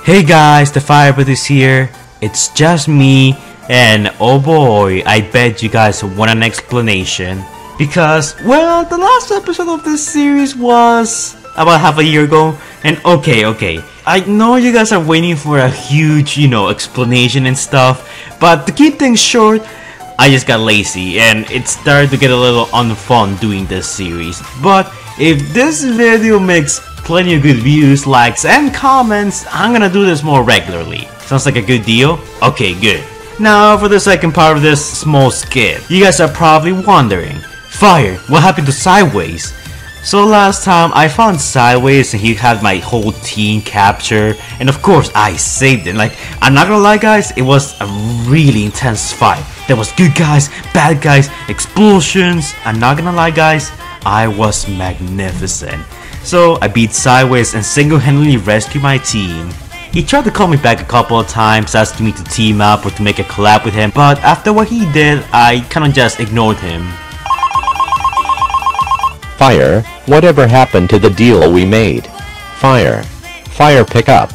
Hey guys, the Firebird is here. It's just me, and oh boy, I bet you guys want an explanation. Because, well, the last episode of this series was about half a year ago, and okay, I know you guys are waiting for a huge, explanation and stuff, but to keep things short, I just got lazy, and it started to get a little unfun doing this series. But if this video makes plenty of good views, likes, and comments, I'm gonna do this more regularly. Sounds like a good deal? Okay, good. Now for the second part of this small skit. You guys are probably wondering, Fire, what happened to Sideways? So last time I found Sideways and he had my whole team captured, and of course I saved it. Like, I'm not gonna lie guys, it was a really intense fight. There was good guys, bad guys, explosions. I'm not gonna lie guys, I was magnificent. So I beat Sideways and single-handedly rescued my team. He tried to call me back a couple of times, asking me to team up or to make a collab with him, but after what he did, I kinda just ignored him. Fire, whatever happened to the deal we made? Fire, pick up.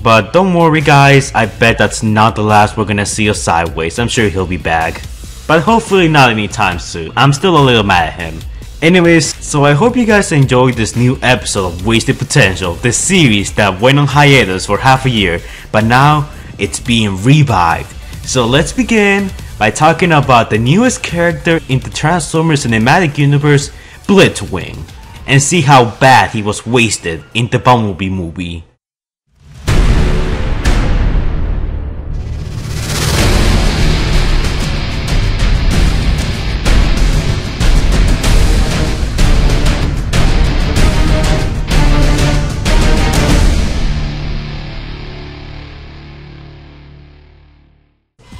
But don't worry guys, I bet that's not the last we're gonna see of Sideways. I'm sure he'll be back. But hopefully not anytime soon. I'm still a little mad at him. Anyways, so I hope you guys enjoyed this new episode of Wasted Potential, this series that went on hiatus for half a year, but now it's being revived. So let's begin by talking about the newest character in the Transformers Cinematic Universe, Blitzwing, and see how bad he was wasted in the Bumblebee movie.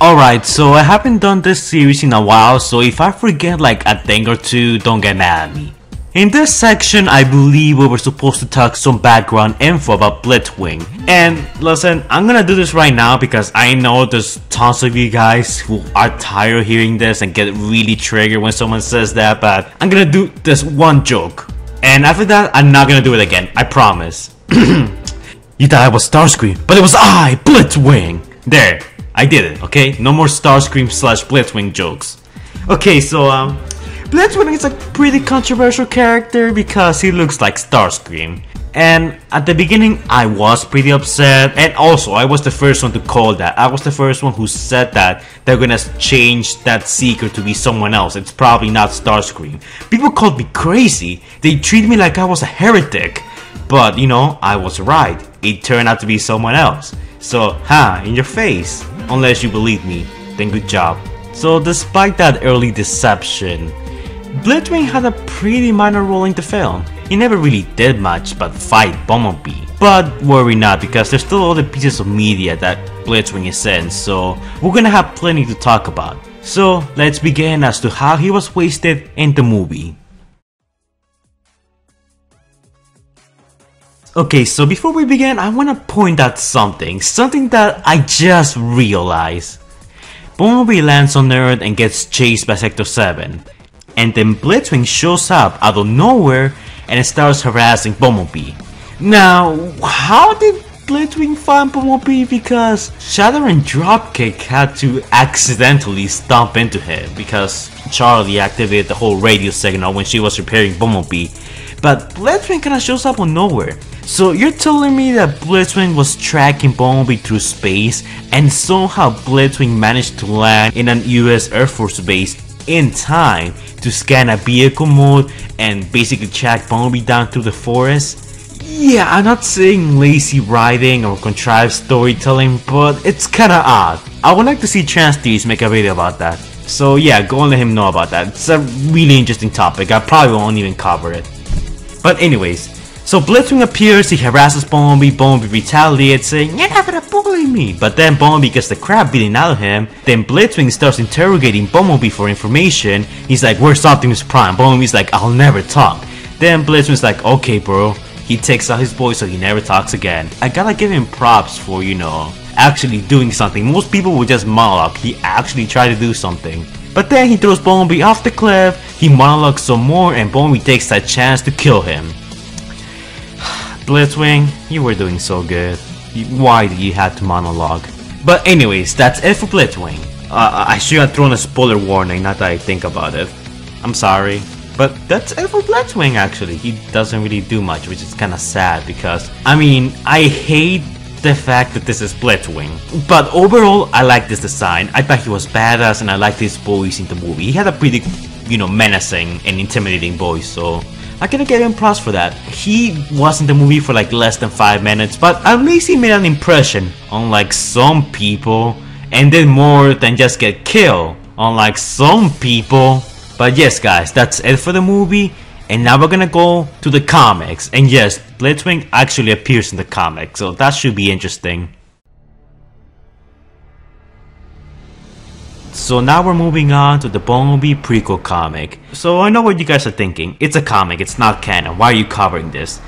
Alright, so I haven't done this series in a while, so if I forget like a thing or two, don't get mad at me. In this section, I believe we were supposed to talk some background info about Blitzwing. And listen, I'm gonna do this right now because I know there's tons of you guys who are tired of hearing this and get really triggered when someone says that, but I'm gonna do this one joke. And after that, I'm not gonna do it again, I promise. You thought I was Starscream, but it was I, Blitzwing! There. I did it, okay? No more Starscream / Blitzwing jokes. Okay, so Blitzwing is a pretty controversial character because he looks like Starscream. And at the beginning I was pretty upset, and also I was the first one to call that. I was the first one who said that they're gonna change that Seeker to be someone else. It's probably not Starscream. People called me crazy. They treated me like I was a heretic. But I was right. It turned out to be someone else. So, in your face. Unless you believe me, then good job. So despite that early deception, Blitzwing had a pretty minor role in the film. He never really did much but fight Bumblebee. But worry not, because there's still other pieces of media that Blitzwing is in, so we're gonna have plenty to talk about. So let's begin as to how he was wasted in the movie. Okay, so before we begin, I want to point out something that I just realized. Bumblebee lands on Earth and gets chased by Sector 7. And then Blitzwing shows up out of nowhere and starts harassing Bumblebee. Now, how did Blitzwing find Bumblebee? Because Shadow and Dropkick had to accidentally stomp into him because Charlie activated the whole radio signal when she was repairing Bumblebee. But Blitzwing kinda shows up on nowhere. So you're telling me that Blitzwing was tracking Bumblebee through space and somehow Blitzwing managed to land in an US Air Force base in time to scan a vehicle mode and basically track Bumblebee down through the forest? Yeah, I'm not saying lazy writing or contrived storytelling, but it's kinda odd. I would like to see TransTheories make a video about that. So yeah, go and let him know about that. It's a really interesting topic, I probably won't even cover it. But anyways, so Blitzwing appears, he harasses Bumblebee, Bumblebee retaliates saying, "You're not gonna bully me!" But then Bumblebee gets the crap beaten out of him. Then Blitzwing starts interrogating Bumblebee for information. He's like, "Where's Optimus Prime?" Bumblebee's like, "I'll never talk." Then Blitzwing's like, "Okay bro." He takes out his voice so he never talks again. I gotta give him props for, actually doing something. Most people would just monologue. He actually tried to do something. But then he throws Bumblebee off the cliff, he monologues some more, and Bumblebee takes that chance to kill him. Blitzwing, you were doing so good. Why did you have to monologue? But anyways, that's it for Blitzwing. I should have thrown a spoiler warning, not that I think about it. I'm sorry. But that's it for Blitzwing actually. He doesn't really do much, which is kinda sad because, I mean, I hate the fact that this is Blitzwing. But overall, I like this design. I thought he was badass and I liked his voice in the movie. He had a pretty, menacing and intimidating voice, so I gotta give him props for that. He was in the movie for like less than 5 minutes, but at least he made an impression, unlike some people, and did more than just get killed, unlike some people. But yes guys, that's it for the movie, and now we're gonna go to the comics. And yes, Blitzwing actually appears in the comics, so that should be interesting. So now we're moving on to the Bumblebee prequel comic. So I know what you guys are thinking, it's a comic, it's not canon, why are you covering this?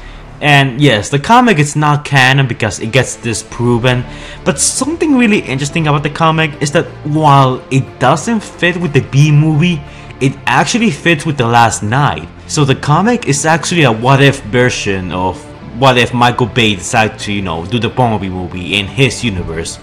And yes, the comic is not canon because it gets disproven, but something really interesting about the comic is that while it doesn't fit with the B movie, it actually fits with The Last Night. So the comic is actually a what if version of what if Michael Bay decided to, do the Bumblebee movie in his universe.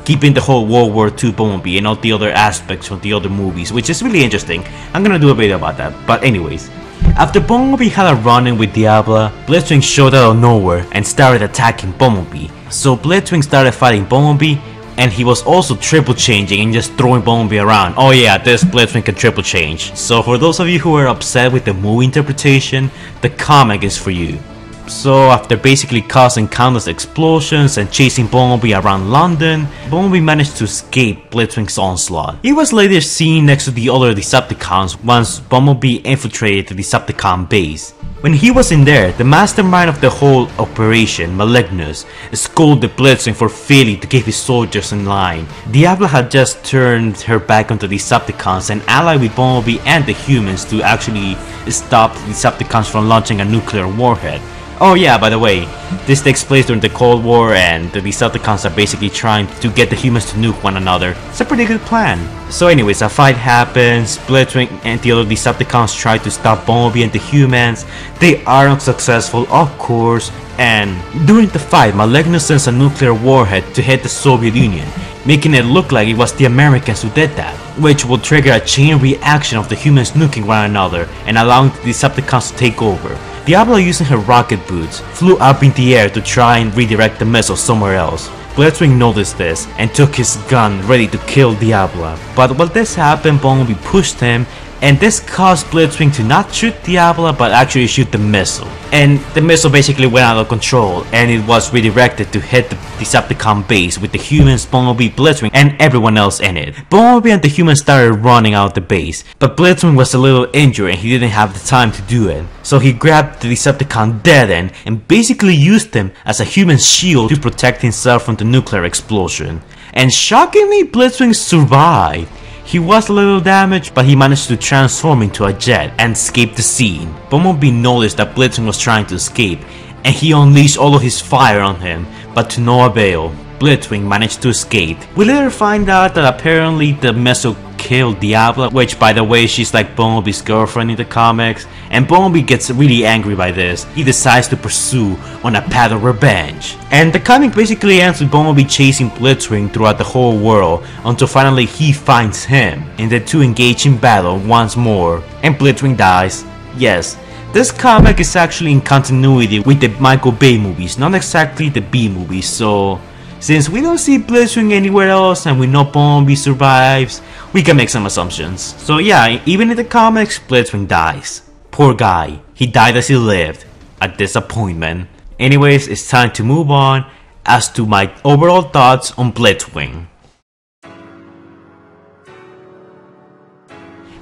Keeping the whole World War II Bumblebee and all the other aspects from the other movies, which is really interesting. I'm gonna do a video about that, but anyways. After Bumblebee had a run-in with Diabla, Blitzwing showed out of nowhere and started attacking Bumblebee. So Blitzwing started fighting Bumblebee, and he was also triple changing and just throwing Bumblebee around. Oh yeah, this Blitzwing can triple change. So for those of you who are upset with the movie interpretation, the comic is for you. So after basically causing countless explosions and chasing Bumblebee around London, Bumblebee managed to escape Blitzwing's onslaught. He was later seen next to the other Decepticons once Bumblebee infiltrated the Decepticon base. When he was in there, the mastermind of the whole operation, Malignus, scolded Blitzwing for failing to keep his soldiers in line. Diabla had just turned her back on the Decepticons and allied with Bumblebee and the humans to actually stop the Decepticons from launching a nuclear warhead. Oh yeah, by the way, this takes place during the Cold War and the Decepticons are basically trying to get the humans to nuke one another. It's a pretty good plan. So anyways, a fight happens, Blitzwing and the other Decepticons try to stop Bumblebee and the humans. They are unsuccessful, of course, and during the fight, Malignus sends a nuclear warhead to hit the Soviet Union, making it look like it was the Americans who did that, which will trigger a chain reaction of the humans nuking one another and allowing the Decepticons to take over. Diabla, using her rocket boots, flew up in the air to try and redirect the missile somewhere else. Blitzwing noticed this and took his gun ready to kill Diabla. But while this happened, Bumblebee pushed him, and this caused Blitzwing to not shoot Diabla but actually shoot the missile. And the missile basically went out of control and it was redirected to hit the Decepticon base with the humans, Bumblebee, Blitzwing, and everyone else in it. Bumblebee and the humans started running out of the base, but Blitzwing was a little injured and he didn't have the time to do it. So he grabbed the Decepticon dead end and basically used him as a human shield to protect himself from the nuclear explosion. And shockingly, Blitzwing survived. He was a little damaged, but he managed to transform into a jet and escape the scene. Bumblebee noticed that Blitzwing was trying to escape, and he unleashed all of his fire on him, but to no avail. Blitzwing managed to escape. We later find out that apparently the missile killed Diabla, which by the way, she's like Bumblebee's girlfriend in the comics, and Bumblebee gets really angry by this. He decides to pursue on a path of revenge. And the comic basically ends with Bumblebee chasing Blitzwing throughout the whole world until finally he finds him, and the two engage in battle once more, and Blitzwing dies. Yes, this comic is actually in continuity with the Michael Bay movies, not exactly the B movies, so since we don't see Blitzwing anywhere else and we know Bumblebee survives, we can make some assumptions. So yeah, even in the comics, Blitzwing dies. Poor guy, he died as he lived. A disappointment. Anyways, it's time to move on as to my overall thoughts on Blitzwing.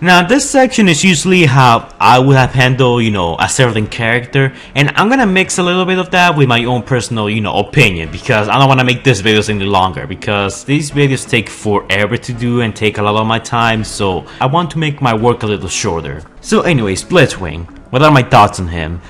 Now this section is usually how I would have handled, a certain character, and I'm gonna mix a little bit of that with my own personal, opinion, because I don't want to make these videos any longer, because these videos take forever to do and take a lot of my time, so I want to make my work a little shorter. So anyways, Blitzwing, what are my thoughts on him?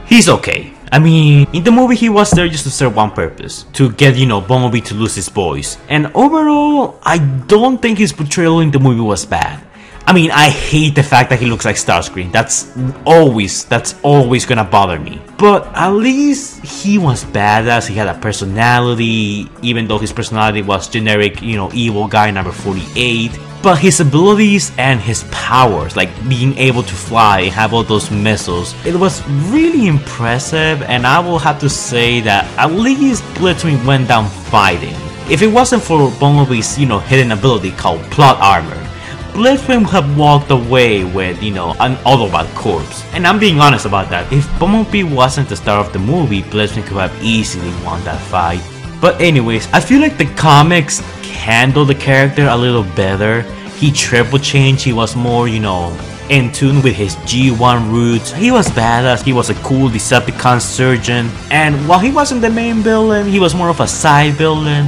He's okay. I mean, in the movie he was there just to serve one purpose, to get, Bumblebee to lose his voice, and overall, I don't think his portrayal in the movie was bad. I mean, I hate the fact that he looks like Starscream. That's always gonna bother me. But at least he was badass. He had a personality, even though his personality was generic, you know, evil guy number 48. But his abilities and his powers, like being able to fly and have all those missiles, it was really impressive, and I will have to say that at least Blitzwing went down fighting. If it wasn't for Bumblebee's, you know, hidden ability called plot armor, Blitzwing would have walked away with, you know, an Autobot corpse. And I'm being honest about that. If Bumblebee wasn't the star of the movie, Blitzwing could have easily won that fight. But anyways, I feel like the comics handled the character a little better. He triple changed, he was more, you know, in tune with his G1 roots. He was badass, he was a cool Decepticon surgeon. And while he wasn't the main villain, he was more of a side villain.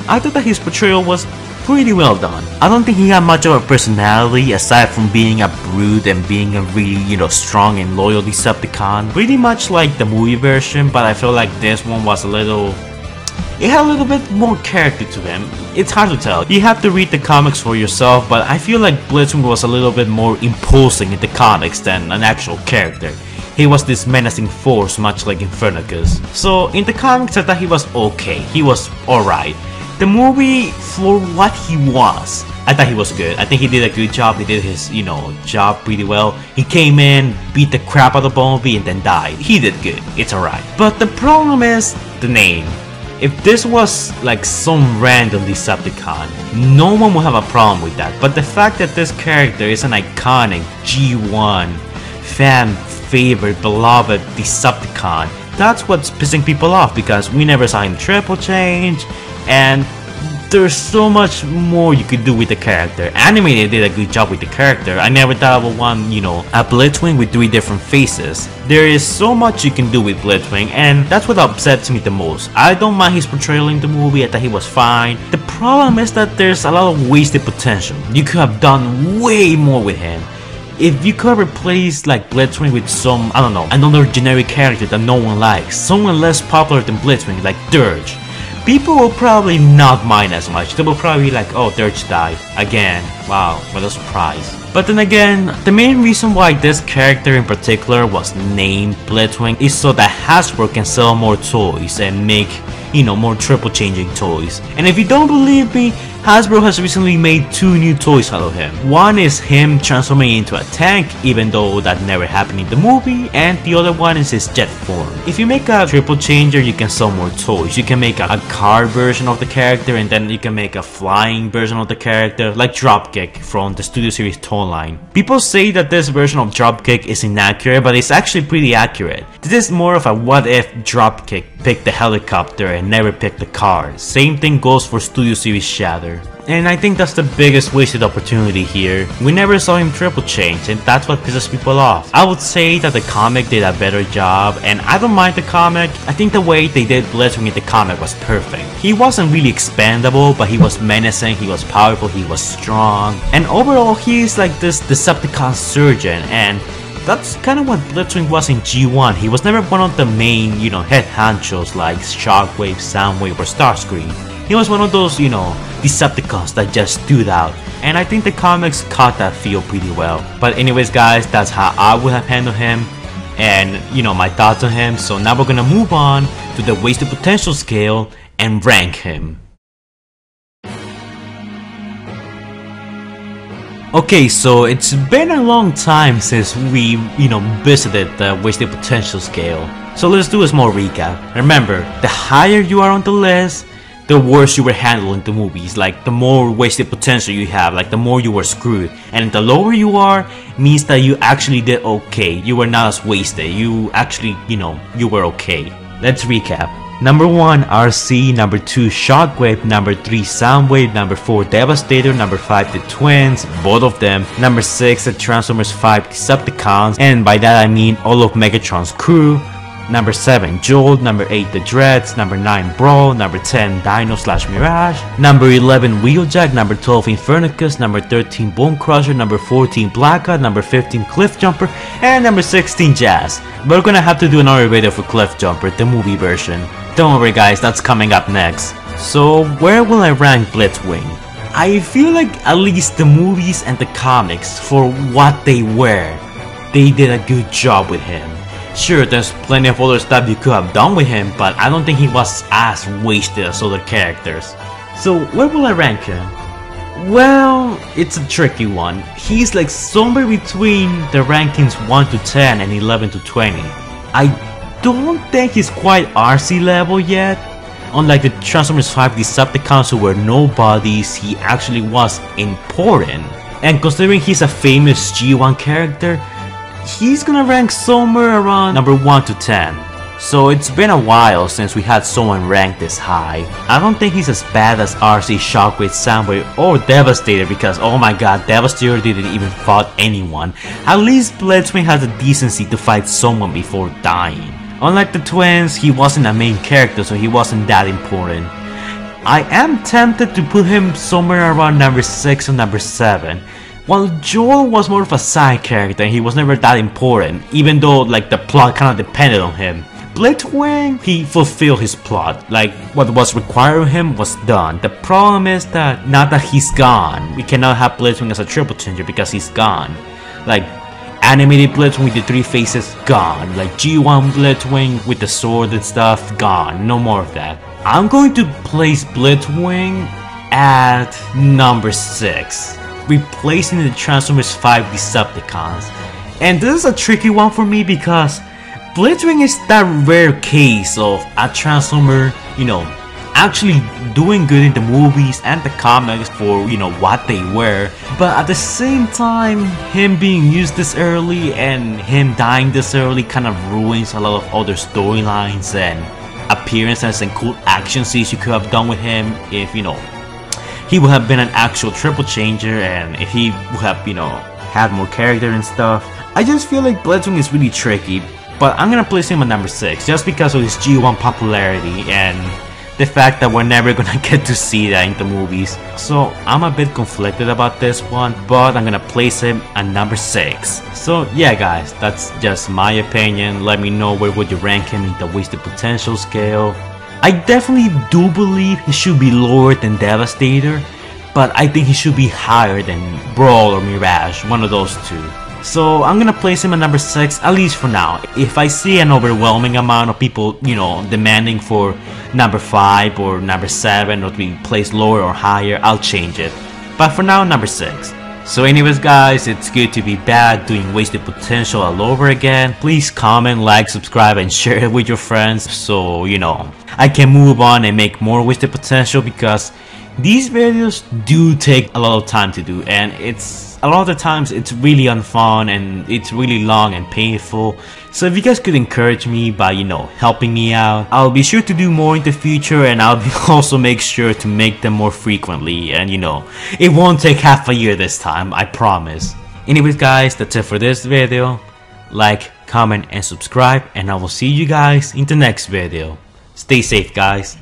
I thought that his portrayal was pretty well done. I don't think he had much of a personality aside from being a brute and being a really, you know, strong and loyal Decepticon. Pretty much like the movie version, but I feel like this one was a little... it had a little bit more character to him. It's hard to tell. You have to read the comics for yourself, but I feel like Blitzwing was a little bit more imposing in the comics than an actual character. He was this menacing force, much like Infernicus. So in the comics I thought he was okay. He was alright. The movie, for what he was, I thought he was good. I think he did a good job. He did his, you know, job pretty well. He came in, beat the crap out of Bumblebee, and then died. He did good. It's alright. But the problem is the name. If this was like some random Decepticon, no one would have a problem with that. But the fact that this character is an iconic G1, fan favorite, beloved Decepticon, that's what's pissing people off, because we never saw him triple change, and there's so much more you could do with the character. Animated did a good job with the character. I never thought I would want, you know, a Blitzwing with 3 different faces. There is so much you can do with Blitzwing, and that's what upsets me the most. I don't mind his portrayal in the movie. I thought he was fine. The problem is that there's a lot of wasted potential. You could have done way more with him. If you could replace like Blitzwing with some, I don't know, another generic character that no one likes, someone less popular than Blitzwing, like Dirge, people will probably not mind as much. They will probably be like, oh, Dirge died again. Wow, what a surprise. But then again, the main reason why this character in particular was named Blitzwing is so that Hasbro can sell more toys and make, you know, more triple changing toys. And if you don't believe me, Hasbro has recently made 2 new toys out of him. One is him transforming into a tank, even though that never happened in the movie, and the other one is his jet form. If you make a triple changer, you can sell more toys. You can make a car version of the character, and then you can make a flying version of the character, like Dropkick from the Studio Series toy line. People say that this version of Dropkick is inaccurate, but it's actually pretty accurate. This is more of a what if Dropkick picked the helicopter and never picked the car. Same thing goes for Studio Series Shatter. And I think that's the biggest wasted opportunity here. We never saw him triple change, and that's what pisses people off. I would say that the comic did a better job, and I don't mind the comic. I think the way they did Blitzwing in the comic was perfect. He wasn't really expandable, but he was menacing, he was powerful, he was strong. And overall, he's like this Decepticon surgeon, and that's kind of what Blitzwing was in G1. He was never one of the main, you know, head honchos like Shockwave, Soundwave, or Starscream. He was one of those, you know, Decepticons that just stood out. And I think the comics caught that feel pretty well. But anyways guys, that's how I would have handled him. And, you know, my thoughts on him. So now we're gonna move on to the wasted potential scale and rank him. Okay, so it's been a long time since we, you know, visited the wasted potential scale. So let's do a small recap. Remember, the higher you are on the list, the worse you were handling the movies. Like, the more wasted potential you have, like the more you were screwed. And the lower you are means that you actually did okay. You were not as wasted. You actually, you know, you were okay. Let's recap. Number 1, RC. Number 2, Shockwave. Number 3, Soundwave. Number 4, Devastator. Number 5, the Twins, both of them. Number 6, the Transformers 5 Decepticons, and by that I mean all of Megatron's crew. Number 7, Jolt. Number 8, the Dreads. Number 9, Brawl. Number 10, Dino/Mirage. Number 11, Wheeljack. Number 12, Infernicus. Number 13, Bone Crusher. Number 14, Blackout. Number 15, Cliffjumper. And number 16, Jazz. We're gonna have to do another video for Cliffjumper, the movie version. Don't worry guys, that's coming up next. So where will I rank Blitzwing? I feel like at least the movies and the comics, for what they were, they did a good job with him. Sure, there's plenty of other stuff you could have done with him, but I don't think he was as wasted as other characters. So where will I rank him? Well, it's a tricky one. He's like somewhere between the rankings 1 to 10 and 11 to 20. I don't think he's quite RC level yet. Unlike the Transformers 5 Decepticons who were nobodies, he actually was important. And considering he's a famous G1 character, he's gonna rank somewhere around number 1 to 10. So it's been a while since we had someone ranked this high. I don't think he's as bad as RC, Shockwave, Soundwave, or Devastator because oh my god, Devastator didn't even fight anyone. At least Blitzwing has the decency to fight someone before dying. Unlike the twins, he wasn't a main character, so he wasn't that important. I am tempted to put him somewhere around number 6 or number 7. While Joel was more of a side character and he was never that important, even though like the plot kinda depended on him. Blitzwing, he fulfilled his plot, like what was required of him was done. The problem is that now that he's gone, we cannot have Blitzwing as a triple changer because he's gone. Like animated Blitzwing with the 3 faces, gone. Like G1 Blitzwing with the sword and stuff, gone. No more of that. I'm going to place Blitzwing at number 6, replacing the Transformers 5 Decepticons. And this is a tricky one for me because Blitzwing is that rare case of a Transformer, you know, actually doing good in the movies and the comics for, you know, what they were. But at the same time, him being used this early and him dying this early kind of ruins a lot of other storylines and appearances and cool action scenes you could have done with him if, you know, he would have been an actual triple changer and if he would have, you know, had more character and stuff. I just feel like Blitzwing is really tricky. But I'm gonna place him at number 6 just because of his G1 popularity and the fact that we're never gonna get to see that in the movies. So I'm a bit conflicted about this one, but I'm gonna place him at number 6. So yeah guys, that's just my opinion. Let me know where would you rank him in the wasted potential scale. I definitely do believe he should be lower than Devastator, but I think he should be higher than Brawl or Mirage, one of those two. So I'm gonna place him at number 6, at least for now. If I see an overwhelming amount of people, you know, demanding for number 5 or number 7 or to be placed lower or higher, I'll change it. But for now, number 6. So anyways guys, it's good to be back doing wasted potential all over again. Please comment, like, subscribe and share it with your friends so, you know, I can move on and make more wasted potential because these videos do take a lot of time to do and a lot of the times it's really unfun and it's really long and painful. So if you guys could encourage me by, you know, helping me out, I'll be sure to do more in the future and I'll also make sure to make them more frequently and, you know, it won't take half a year this time, I promise. Anyways guys, that's it for this video. Like, comment and subscribe and I will see you guys in the next video. Stay safe guys.